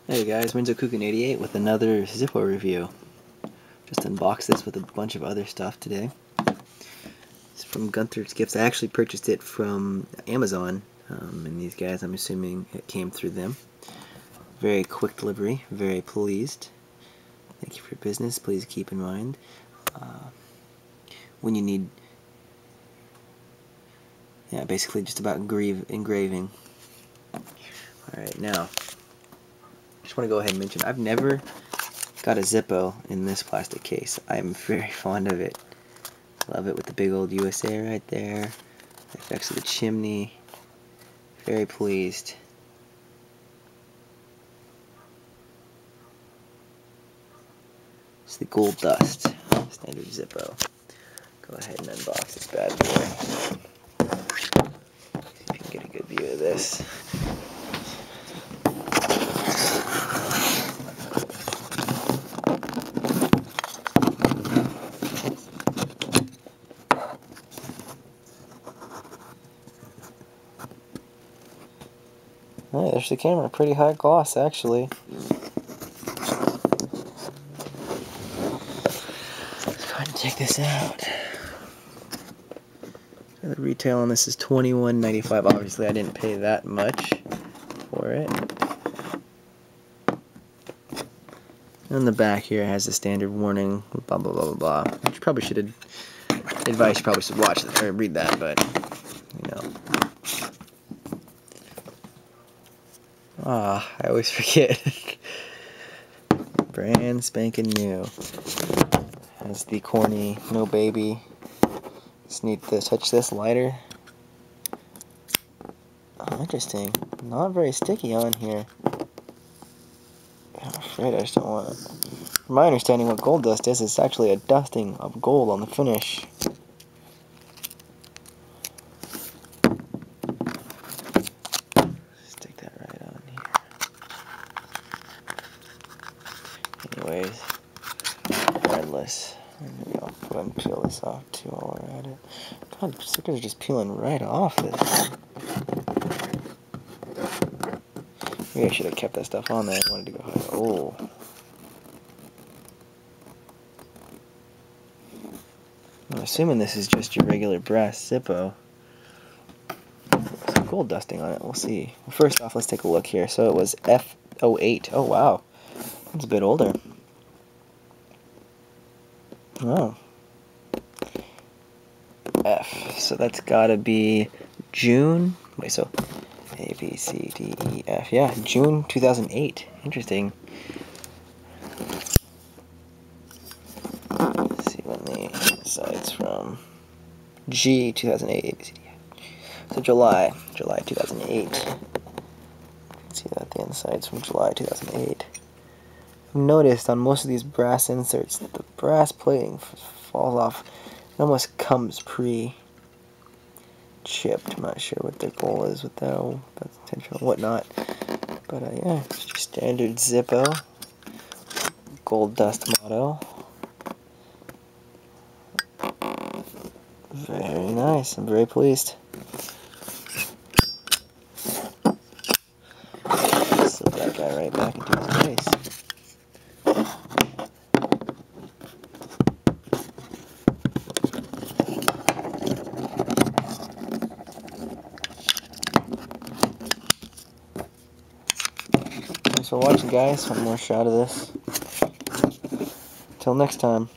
Hey guys, Cookin88 with another Zippo review. Just unboxed this with a bunch of other stuff today. It's from Gunther's Gifts. I actually purchased it from Amazon, and these guys, I'm assuming it came through them. Very quick delivery, very pleased. Thank you for your business. Please keep in mind when you need, basically just about engraving. Alright, now, just want to go ahead and mention, I've never got a Zippo in this plastic case. I'm very fond of it. Love it with the big old USA right there. The effects of the chimney. Very pleased. It's the gold dust. Standard Zippo. Go ahead and unbox this bad boy. See if you can get a good view of this. Alright, there's the camera. Pretty high gloss, actually. Let's go ahead and check this out. The retail on this is $21.95. Obviously, I didn't pay that much for it. On the back here it has the standard warning, blah blah blah blah blah. Which probably should advise you probably should watch that or read that, but you know. I always forget. Brand spanking new. Has the corny no baby. Just need to touch this lighter. Oh, interesting. Not very sticky on here. I'm afraid I just don't want it. From my understanding, what gold dust is, it's actually a dusting of gold on the finish. Stick that right on here. Anyways, regardless, maybe I'll go ahead and peel this off too while we're at it. God, the stickers are just peeling right off this. Maybe I should have kept that stuff on there. I wanted to go ahead. Oh. I'm assuming this is just your regular brass Zippo. Some gold dusting on it. We'll see. Well, first off, let's take a look here. So it was F08. Oh, wow. That's a bit older. Oh. F. So that's got to be June. Wait, so A, B, C, D, E, F. Yeah, June 2008. Interesting. Let's see when the site's from. G 2008. A, B, C, D, F. So July 2008. See that the inside's from July 2008. I've noticed on most of these brass inserts that the brass plating falls off. It almost comes pre-chipped. I'm not sure what their goal is with that. Oh, that's intentional, whatnot. But yeah, just your standard Zippo. Gold dust motto. Very nice. I'm very pleased. Slip that guy right back into his place. Thanks for watching, guys. One more shot of this. Till next time.